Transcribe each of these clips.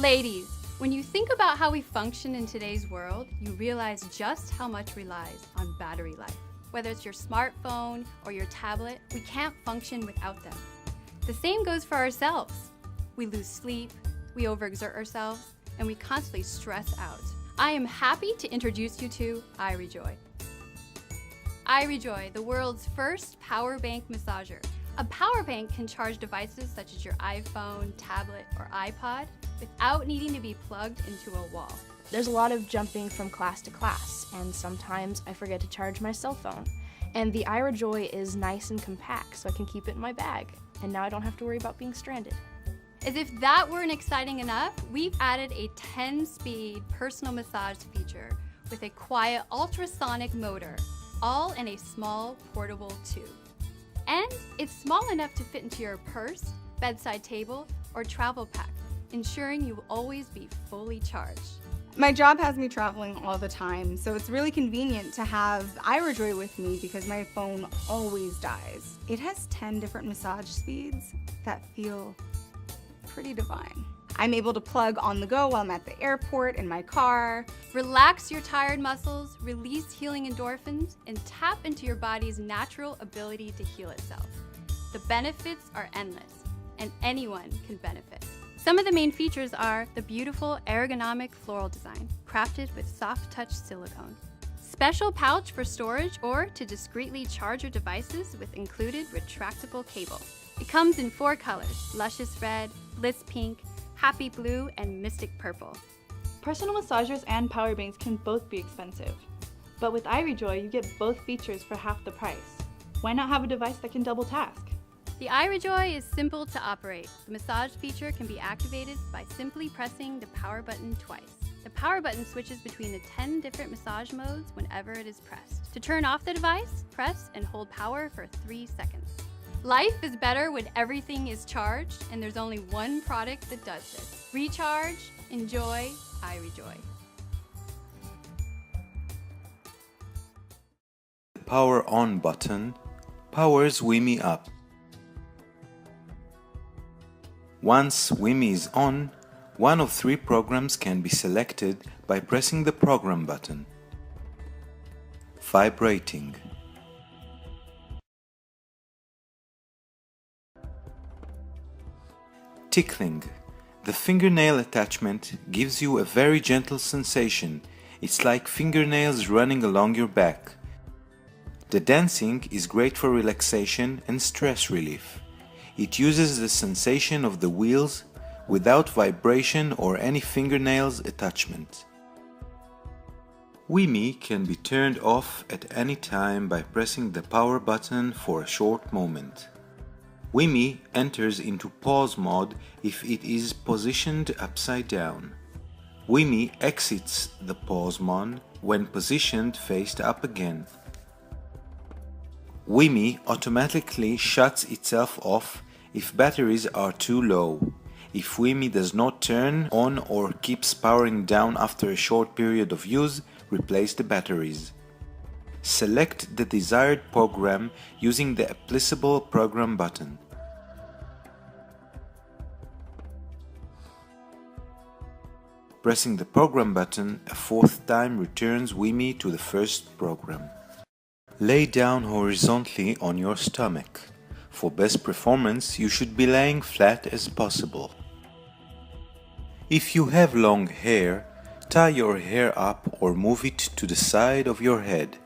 Ladies, when you think about how we function in today's world, you realize just how much relies on battery life. Whether it's your smartphone or your tablet, we can't function without them. The same goes for ourselves. We lose sleep, we overexert ourselves, and we constantly stress out. I am happy to introduce you to iRejoy. iRejoy, the world's first power bank massager. A power bank can charge devices such as your iPhone, tablet, or iPod without needing to be plugged into a wall. There's a lot of jumping from class to class, and sometimes I forget to charge my cell phone. And the iRejoy is nice and compact, so I can keep it in my bag, and now I don't have to worry about being stranded. As if that weren't exciting enough, we've added a 10-speed personal massage feature with a quiet ultrasonic motor, all in a small portable tube. And it's small enough to fit into your purse, bedside table, or travel pack, ensuring you will always be fully charged. My job has me traveling all the time, so it's really convenient to have iRejoy with me because my phone always dies. It has 10 different massage speeds that feel pretty divine. I'm able to plug on the go while I'm at the airport, in my car. Relax your tired muscles, release healing endorphins, and tap into your body's natural ability to heal itself. The benefits are endless, and anyone can benefit. Some of the main features are the beautiful ergonomic floral design, crafted with soft touch silicone. Special pouch for storage or to discreetly charge your devices with included retractable cable. It comes in 4 colors, luscious red, bliss pink, happy blue, and mystic purple. Personal massagers and power banks can both be expensive, but with iRejoy you get both features for half the price. Why not have a device that can double task? The iRejoy is simple to operate. The massage feature can be activated by simply pressing the power button twice. The power button switches between the 10 different massage modes whenever it is pressed. To turn off the device, press and hold power for 3 seconds. Life is better when everything is charged, and there's only one product that does this. Recharge, enjoy, iRejoy. The power on button powers WiMi up. Once WiMi is on, one of 3 programs can be selected by pressing the program button. Vibrating. Tickling. The fingernail attachment gives you a very gentle sensation. It's like fingernails running along your back. The dancing is great for relaxation and stress relief. It uses the sensation of the wheels without vibration or any fingernails attachment. WiMi can be turned off at any time by pressing the power button for a short moment. WiMi enters into pause mode if it is positioned upside down. WiMi exits the pause mode when positioned face up again. WiMi automatically shuts itself off if batteries are too low. If WiMi does not turn on or keeps powering down after a short period of use, replace the batteries. Select the desired program using the applicable program button. Pressing the program button a 4th time returns WiMi to the first program. Lay down horizontally on your stomach. For best performance, you should be laying flat as possible. If you have long hair, tie your hair up or move it to the side of your head.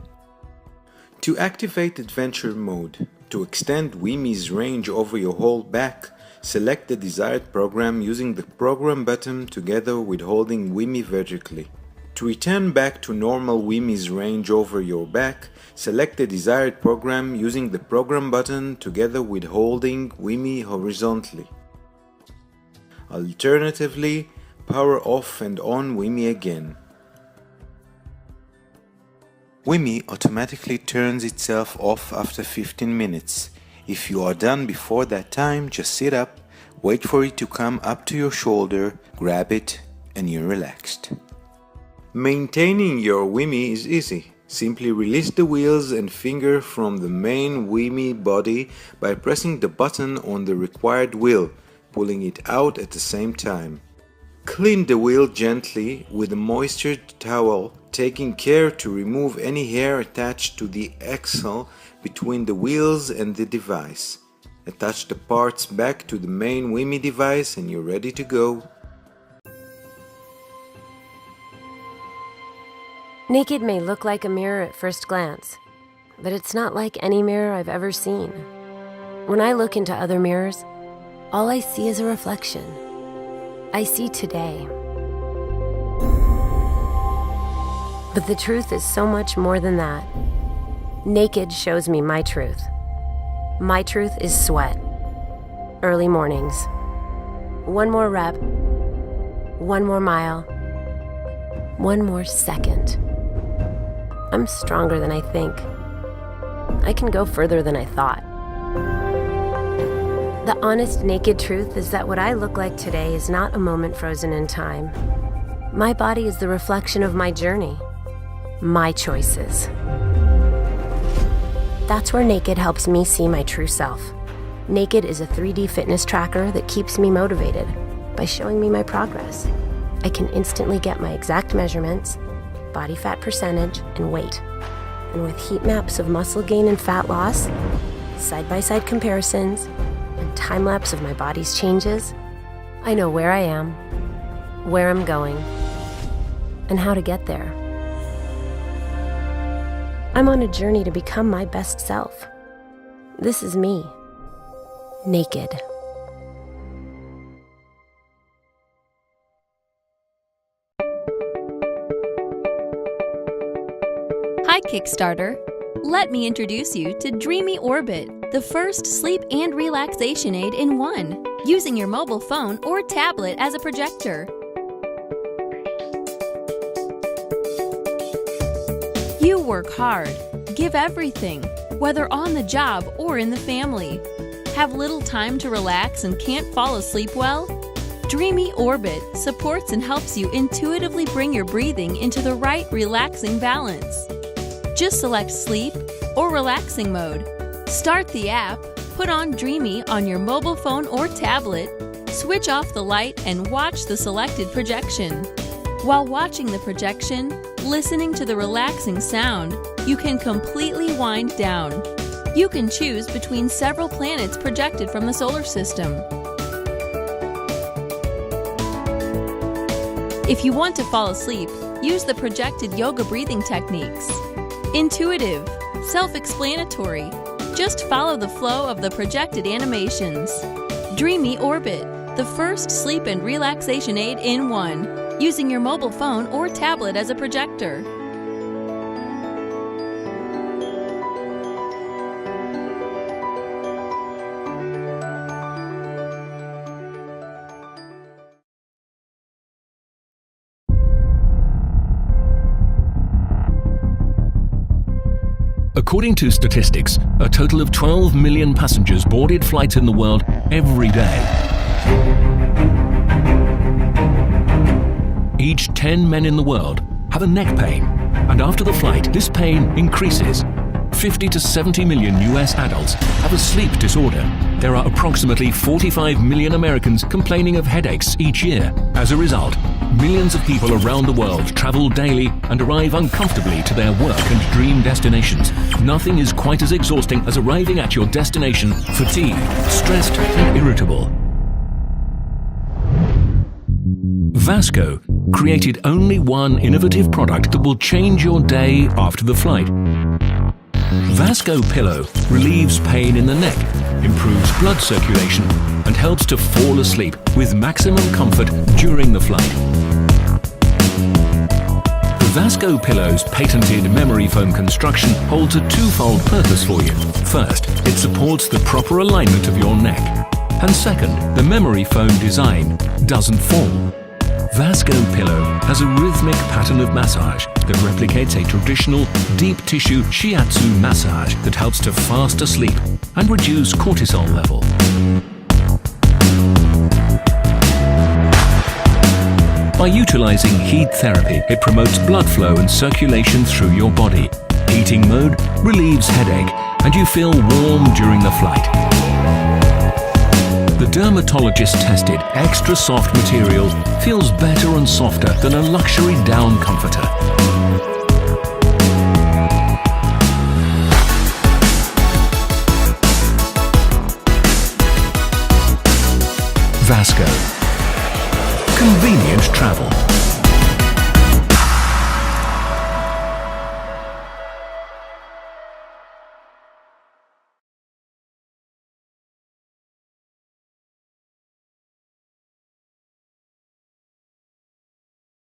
To activate Adventure Mode, to extend WiMi's range over your whole back, select the desired program using the program button together with holding WiMi vertically. To return back to normal WiMi's range over your back, select the desired program using the program button together with holding WiMi horizontally. Alternatively, power off and on WiMi again. WiMi automatically turns itself off after 15 minutes. If you are done before that time, just sit up, wait for it to come up to your shoulder, grab it, and you're relaxed. Maintaining your WiMi is easy. Simply release the wheels and finger from the main WiMi body by pressing the button on the required wheel, pulling it out at the same time. Clean the wheel gently with a moistured towel, taking care to remove any hair attached to the axle between the wheels and the device. Attach the parts back to the main WiMi device and you're ready to go. Naked may look like a mirror at first glance, but it's not like any mirror I've ever seen. When I look into other mirrors, all I see is a reflection. I see today. But the truth is so much more than that. Naked shows me my truth. My truth is sweat. Early mornings. One more rep. One more mile. One more second. I'm stronger than I think. I can go further than I thought. The honest, naked truth is that what I look like today is not a moment frozen in time. My body is the reflection of my journey, my choices. That's where Naked helps me see my true self. Naked is a 3D fitness tracker that keeps me motivated by showing me my progress. I can instantly get my exact measurements, body fat percentage, and weight. And with heat maps of muscle gain and fat loss, side-by-side comparisons, and time-lapse of my body's changes, I know where I am, where I'm going, and how to get there. I'm on a journey to become my best self. This is me, naked. Hi, Kickstarter. Let me introduce you to Dreamy Orbit, the first sleep and relaxation aid in one, using your mobile phone or tablet as a projector. You work hard, give everything, whether on the job or in the family. Have little time to relax and can't fall asleep well? Dreamy Orbit supports and helps you intuitively bring your breathing into the right relaxing balance. Just select sleep or relaxing mode. Start the app, put on Dreamy on your mobile phone or tablet, switch off the light and watch the selected projection. While watching the projection, listening to the relaxing sound, you can completely wind down. You can choose between several planets projected from the solar system. If you want to fall asleep, use the projected yoga breathing techniques. Intuitive, self-explanatory. Just follow the flow of the projected animations. Dreamy Orbit, the first sleep and relaxation aid in one, using your mobile phone or tablet as a projector. According to statistics, a total of 12 million passengers boarded flights in the world every day. Each 10 men in the world have a neck pain, and after the flight, this pain increases. 50 to 70 million US adults have a sleep disorder. There are approximately 45 million Americans complaining of headaches each year. As a result, millions of people around the world travel daily and arrive uncomfortably to their work and dream destinations. Nothing is quite as exhausting as arriving at your destination fatigued, stressed, and irritable. Vasco created only one innovative product that will change your day after the flight. Vasco Pillow relieves pain in the neck, improves blood circulation, and helps to fall asleep with maximum comfort during the flight. The Vasco Pillow's patented memory foam construction holds a twofold purpose for you. First, it supports the proper alignment of your neck. And second, the memory foam design doesn't fall. Vasco Pillow has a rhythmic pattern of massage that replicates a traditional deep tissue shiatsu massage that helps to fast asleep and reduce cortisol level. By utilizing heat therapy, it promotes blood flow and circulation through your body. Heating mode relieves headache, and you feel warm during the flight. The dermatologist-tested extra soft material feels better and softer than a luxury down comforter. Vasco. Convenient travel.